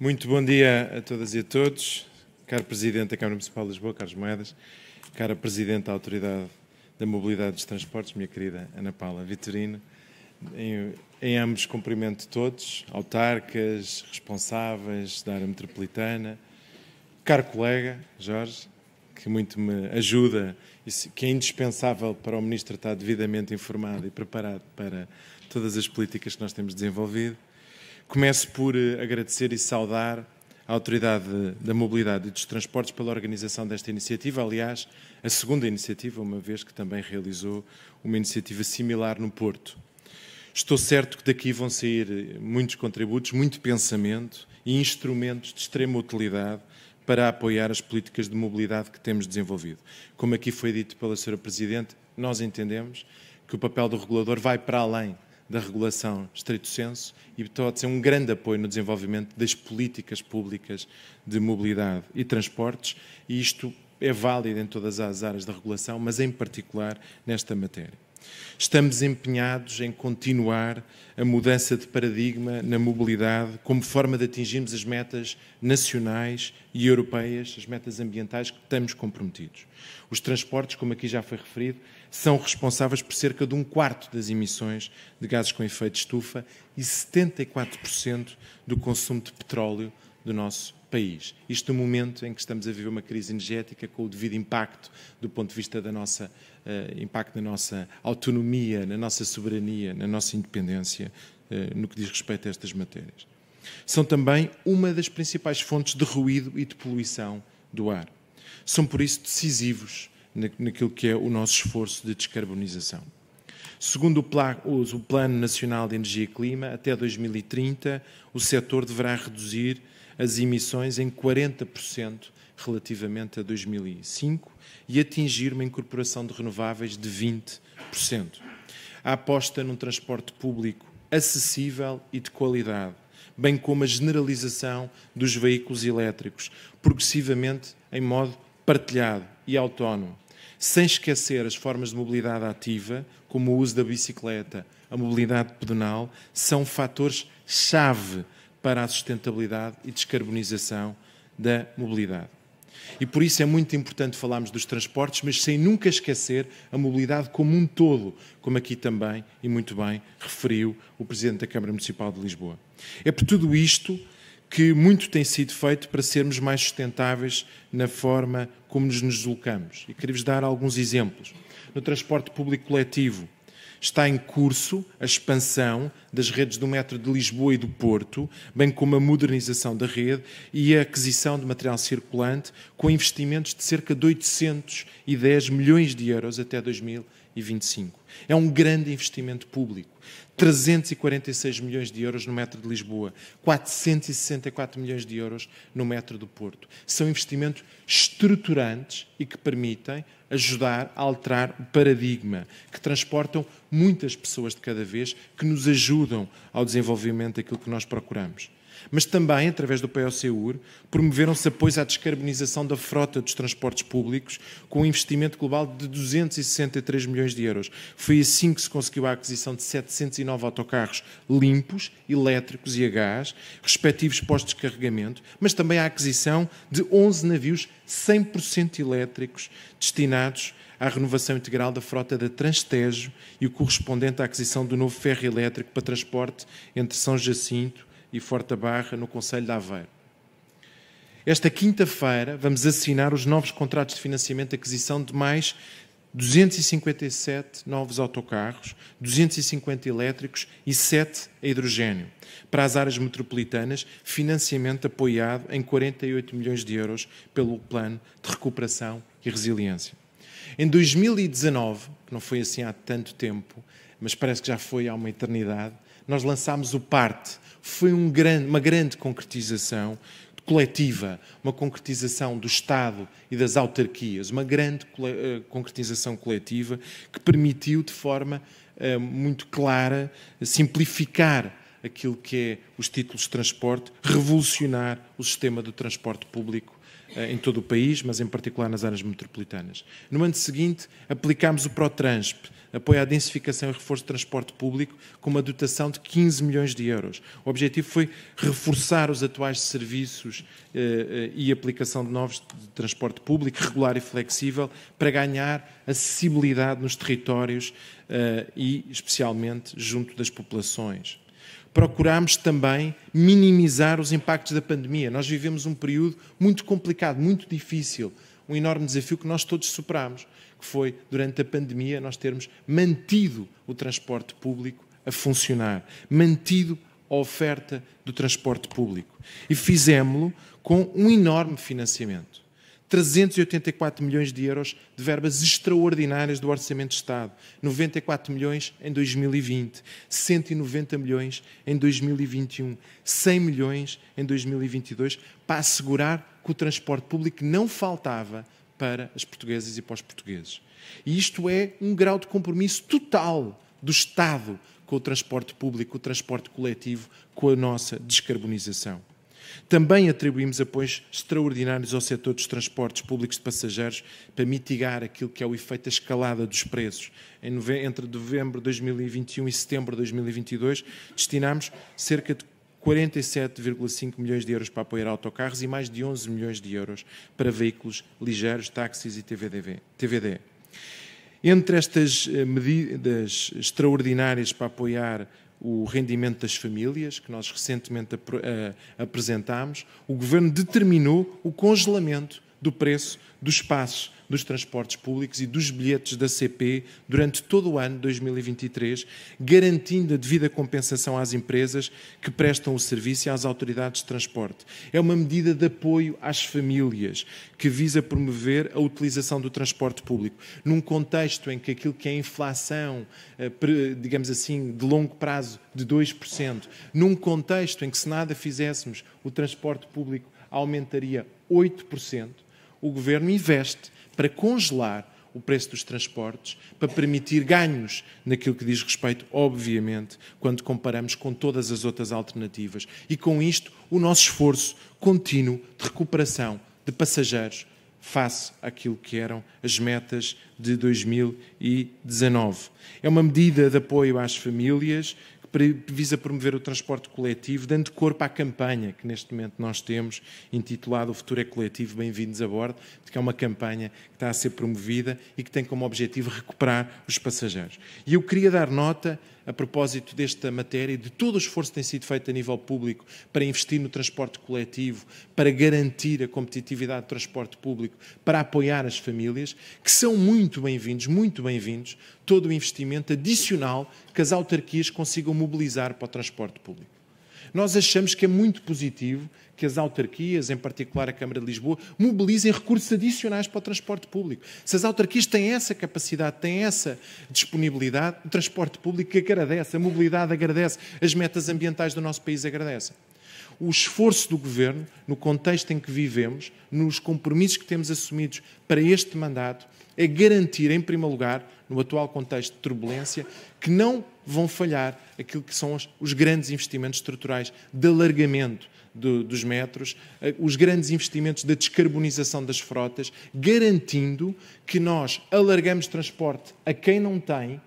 Muito bom dia a todas e a todos. Caro Presidente da Câmara Municipal de Lisboa, Carlos Moedas, cara Presidente da Autoridade da Mobilidade dos Transportes, minha querida Ana Paula Vitorino, em ambos cumprimento todos, autarcas, responsáveis da área metropolitana, caro colega Jorge, que muito me ajuda, que é indispensável para o Ministro estar devidamente informado e preparado para todas as políticas que nós temos desenvolvido. Começo por agradecer e saudar a Autoridade da Mobilidade e dos Transportes pela organização desta iniciativa, aliás, a segunda iniciativa, uma vez que também realizou uma iniciativa similar no Porto. Estou certo que daqui vão sair muitos contributos, muito pensamento e instrumentos de extrema utilidade para apoiar as políticas de mobilidade que temos desenvolvido. Como aqui foi dito pela Sra. Presidente, nós entendemos que o papel do regulador vai para além da regulação estrito sensu e pode ser um grande apoio no desenvolvimento das políticas públicas de mobilidade e transportes, e isto é válido em todas as áreas da regulação, mas em particular nesta matéria. Estamos empenhados em continuar a mudança de paradigma na mobilidade como forma de atingirmos as metas nacionais e europeias, as metas ambientais que estamos comprometidos. Os transportes, como aqui já foi referido, são responsáveis por cerca de 1/4 das emissões de gases com efeito de estufa e 74% do consumo de petróleo do nosso país. Isto no momento em que estamos a viver uma crise energética com o devido impacto do ponto de vista da nossa impacto na nossa autonomia, na nossa soberania, na nossa independência, no que diz respeito a estas matérias. São também uma das principais fontes de ruído e de poluição do ar. São, por isso, decisivos naquilo que é o nosso esforço de descarbonização. Segundo o Plano Nacional de Energia e Clima, até 2030, o setor deverá reduzir as emissões em 40% relativamente a 2005 e atingir uma incorporação de renováveis de 20%. A aposta num transporte público acessível e de qualidade, bem como a generalização dos veículos elétricos, progressivamente em modo partilhado e autónomo, sem esquecer as formas de mobilidade ativa, como o uso da bicicleta, a mobilidade pedonal, são fatores-chave para a sustentabilidade e descarbonização da mobilidade. E por isso é muito importante falarmos dos transportes, mas sem nunca esquecer a mobilidade como um todo, como aqui também, e muito bem, referiu o Presidente da Câmara Municipal de Lisboa. É por tudo isto que muito tem sido feito para sermos mais sustentáveis na forma como nos deslocamos. E queria-vos dar alguns exemplos. No transporte público coletivo, está em curso a expansão das redes do metro de Lisboa e do Porto, bem como a modernização da rede e a aquisição de material circulante, com investimentos de cerca de 810 milhões de euros até 2025. É um grande investimento público. 346 milhões de euros no metro de Lisboa, 464 milhões de euros no metro do Porto. São investimentos estruturantes e que permitem ajudar a alterar o paradigma, que transportam muitas pessoas de cada vez, que nos ajudam ao desenvolvimento daquilo que nós procuramos. Mas também, através do POCUR, promoveram-se apoios à descarbonização da frota dos transportes públicos, com um investimento global de 263 milhões de euros. Foi assim que se conseguiu a aquisição de 709 autocarros limpos, elétricos e a gás, respectivos postos de carregamento, mas também a aquisição de 11 navios 100% elétricos, destinados à renovação integral da frota da Transtejo e o correspondente à aquisição do novo ferro elétrico para transporte entre São Jacinto e Forte Barra, no concelho de Aveiro. Esta quinta-feira vamos assinar os novos contratos de financiamento de aquisição de mais 257 novos autocarros, 250 elétricos e 7 a hidrogénio. Para as áreas metropolitanas, financiamento apoiado em 48 milhões de euros pelo Plano de Recuperação e Resiliência. Em 2019, que não foi assim há tanto tempo, mas parece que já foi há uma eternidade, nós lançámos o PARTE. Foi uma grande concretização coletiva, uma concretização do Estado e das autarquias, uma grande concretização coletiva que permitiu, de forma muito clara, simplificar aquilo que é os títulos de transporte, revolucionar o sistema do transporte público em todo o país, mas em particular nas áreas metropolitanas. No ano seguinte, aplicámos o ProTransp, apoio à densificação e reforço de transporte público, com uma dotação de 15 milhões de euros. O objetivo foi reforçar os atuais serviços e aplicação de novos de transporte público, regular e flexível, para ganhar acessibilidade nos territórios e, especialmente, junto das populações. Procurámos também minimizar os impactos da pandemia. Nós vivemos um período muito complicado, muito difícil, um enorme desafio que nós todos superámos, que foi, durante a pandemia, nós termos mantido o transporte público a funcionar, mantido a oferta do transporte público. E fizemos-lo com um enorme financiamento. 384 milhões de euros de verbas extraordinárias do Orçamento de Estado, 94 milhões em 2020, 190 milhões em 2021, 100 milhões em 2022, para assegurar que o transporte público não faltava para as portuguesas e para os portugueses. E isto é um grau de compromisso total do Estado com o transporte público, o transporte coletivo, com a nossa descarbonização. Também atribuímos apoios extraordinários ao setor dos transportes públicos de passageiros para mitigar aquilo que é o efeito da escalada dos preços. Entre novembro de 2021 e setembro de 2022, destinámos cerca de 47,5 milhões de euros para apoiar autocarros e mais de 11 milhões de euros para veículos ligeiros, táxis e TVD. Entre estas medidas extraordinárias para apoiar o rendimento das famílias, que nós recentemente apresentámos, o Governo determinou o congelamento do preço dos passos dos transportes públicos e dos bilhetes da CP durante todo o ano de 2023, garantindo a devida compensação às empresas que prestam o serviço e às autoridades de transporte. É uma medida de apoio às famílias que visa promover a utilização do transporte público, num contexto em que aquilo que é a inflação, digamos assim, de longo prazo de 2%, num contexto em que se nada fizéssemos, o transporte público aumentaria 8%, o Governo investe para congelar o preço dos transportes, para permitir ganhos naquilo que diz respeito, obviamente, quando comparamos com todas as outras alternativas. E com isto, o nosso esforço contínuo de recuperação de passageiros face àquilo que eram as metas de 2019. É uma medida de apoio às famílias que visa promover o transporte coletivo, dando corpo à campanha que neste momento nós temos, intitulada O Futuro é Coletivo, Bem-vindos a Bordo, que é uma campanha que está a ser promovida e que tem como objetivo recuperar os passageiros. E eu queria dar nota, a propósito desta matéria e de todo o esforço que tem sido feito a nível público para investir no transporte coletivo, para garantir a competitividade do transporte público, para apoiar as famílias, que são muito bem-vindos, todo o investimento adicional que as autarquias consigam mobilizar para o transporte público. Nós achamos que é muito positivo que as autarquias, em particular a Câmara de Lisboa, mobilizem recursos adicionais para o transporte público. Se as autarquias têm essa capacidade, têm essa disponibilidade, o transporte público agradece, a mobilidade agradece, as metas ambientais do nosso país agradecem. O esforço do Governo, no contexto em que vivemos, nos compromissos que temos assumidos para este mandato, é garantir, em primeiro lugar, no atual contexto de turbulência, que não vão falhar aquilo que são os grandes investimentos estruturais de alargamento dos metros, os grandes investimentos da descarbonização das frotas, garantindo que nós alargamos transporte a quem não tem,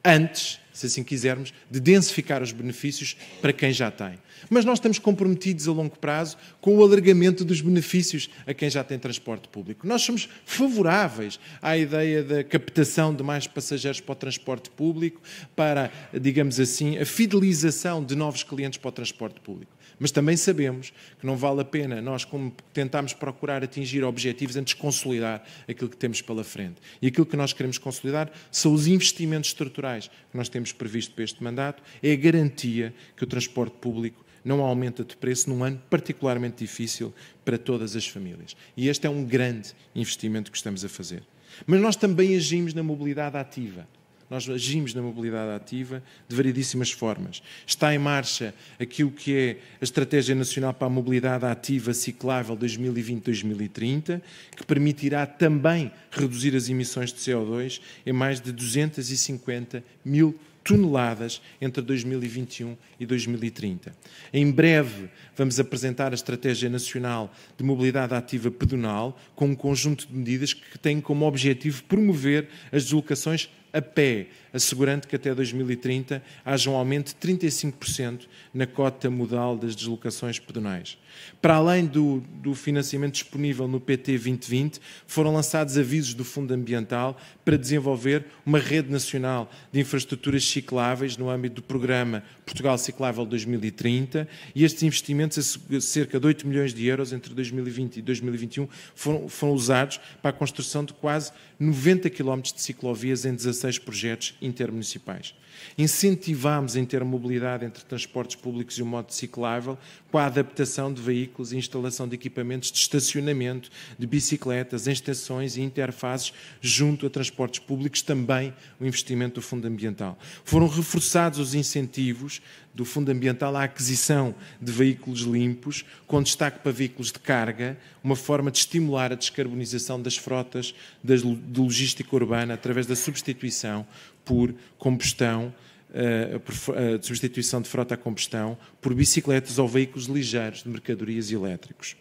antes, se assim quisermos, de densificar os benefícios para quem já tem. Mas nós estamos comprometidos a longo prazo com o alargamento dos benefícios a quem já tem transporte público. Nós somos favoráveis à ideia da captação de mais passageiros para o transporte público, para, digamos assim, a fidelização de novos clientes para o transporte público. Mas também sabemos que não vale a pena nós, como tentamos procurar atingir objetivos, antes de consolidar aquilo que temos pela frente. E aquilo que nós queremos consolidar são os investimentos estruturais que nós temos previsto para este mandato, é a garantia que o transporte público não aumenta de preço num ano particularmente difícil para todas as famílias. E este é um grande investimento que estamos a fazer. Mas nós também agimos na mobilidade ativa. Nós agimos na mobilidade ativa de variedíssimas formas. Está em marcha aquilo que é a Estratégia Nacional para a Mobilidade Ativa Ciclável 2020-2030, que permitirá também reduzir as emissões de CO2 em mais de 250 mil toneladas entre 2021 e 2030. Em breve vamos apresentar a Estratégia Nacional de Mobilidade Ativa Pedonal com um conjunto de medidas que têm como objetivo promover as deslocações a pé, assegurando que até 2030 haja um aumento de 35% na cota modal das deslocações pedonais. Para além do financiamento disponível no PT 2020, foram lançados avisos do Fundo Ambiental para desenvolver uma rede nacional de infraestruturas cicláveis no âmbito do programa Portugal Ciclável 2030 e estes investimentos, cerca de 8 milhões de euros entre 2020 e 2021, foram usados para a construção de quase 90 km de ciclovias em 16 projetos intermunicipais. Incentivámos a intermobilidade entre transportes públicos e o modo ciclável com a adaptação de veículos e instalação de equipamentos de estacionamento, de bicicletas, em estações e interfaces junto a transportes públicos, também o investimento do Fundo Ambiental. Foram reforçados os incentivos do Fundo Ambiental à aquisição de veículos limpos, com destaque para veículos de carga, uma forma de estimular a descarbonização das frotas de logística urbana através da substituição por combustão, a substituição de frota a combustão por bicicletas ou veículos ligeiros de mercadorias elétricos.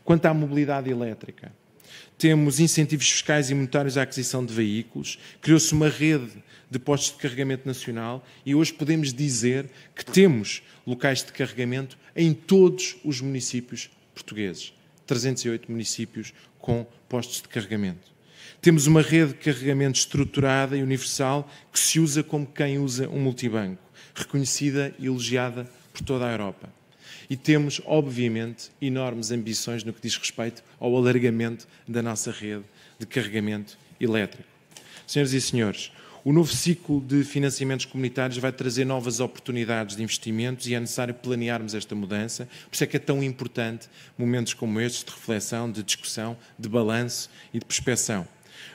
Quanto à mobilidade elétrica, temos incentivos fiscais e monetários à aquisição de veículos, criou-se uma rede de postos de carregamento nacional e hoje podemos dizer que temos locais de carregamento em todos os municípios portugueses. 308 municípios com postos de carregamento. Temos uma rede de carregamento estruturada e universal que se usa como quem usa um multibanco, reconhecida e elogiada por toda a Europa. E temos, obviamente, enormes ambições no que diz respeito ao alargamento da nossa rede de carregamento elétrico. Senhoras e senhores, o novo ciclo de financiamentos comunitários vai trazer novas oportunidades de investimentos e é necessário planearmos esta mudança. Por isso é que é tão importante momentos como estes de reflexão, de discussão, de balanço e de prospecção.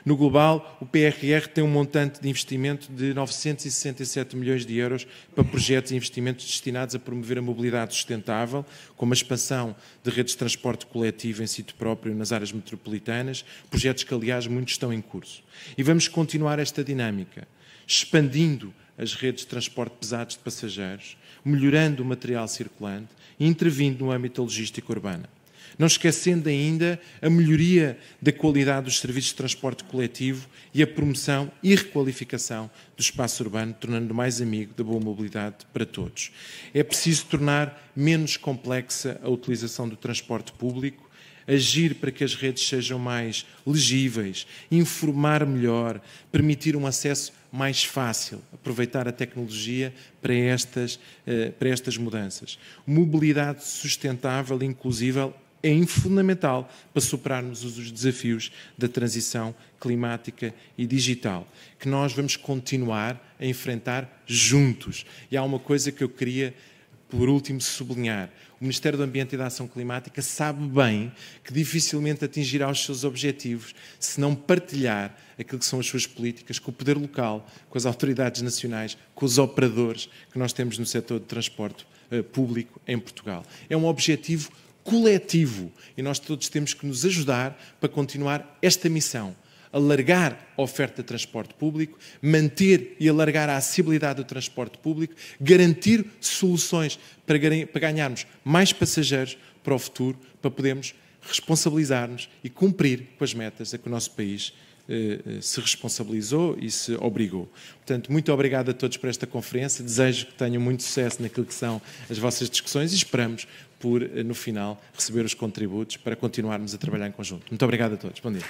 No global, o PRR tem um montante de investimento de 967 milhões de euros para projetos e investimentos destinados a promover a mobilidade sustentável, como a expansão de redes de transporte coletivo em sítio próprio nas áreas metropolitanas, projetos que, aliás, muitos estão em curso. E vamos continuar esta dinâmica, expandindo as redes de transporte pesados de passageiros, melhorando o material circulante e intervindo no âmbito da logística urbana. Não esquecendo ainda a melhoria da qualidade dos serviços de transporte coletivo e a promoção e requalificação do espaço urbano, tornando mais amigo da boa mobilidade para todos. É preciso tornar menos complexa a utilização do transporte público, agir para que as redes sejam mais legíveis, informar melhor, permitir um acesso mais fácil, aproveitar a tecnologia para estas mudanças. Mobilidade sustentável e inclusível é fundamental para superarmos os desafios da transição climática e digital, que nós vamos continuar a enfrentar juntos. E há uma coisa que eu queria, por último, sublinhar. O Ministério do Ambiente e da Ação Climática sabe bem que dificilmente atingirá os seus objetivos se não partilhar aquilo que são as suas políticas com o poder local, com as autoridades nacionais, com os operadores que nós temos no setor de transporte público em Portugal. É um objetivo coletivo e nós todos temos que nos ajudar para continuar esta missão. Alargar a oferta de transporte público, manter e alargar a acessibilidade do transporte público, garantir soluções para ganharmos mais passageiros para o futuro, para podermos responsabilizar-nos e cumprir com as metas a que o nosso país se responsabilizou e se obrigou. Portanto, muito obrigado a todos por esta conferência. Desejo que tenham muito sucesso naquilo que são as vossas discussões e esperamos por, no final, receber os contributos para continuarmos a trabalhar em conjunto. Muito obrigado a todos. Bom dia.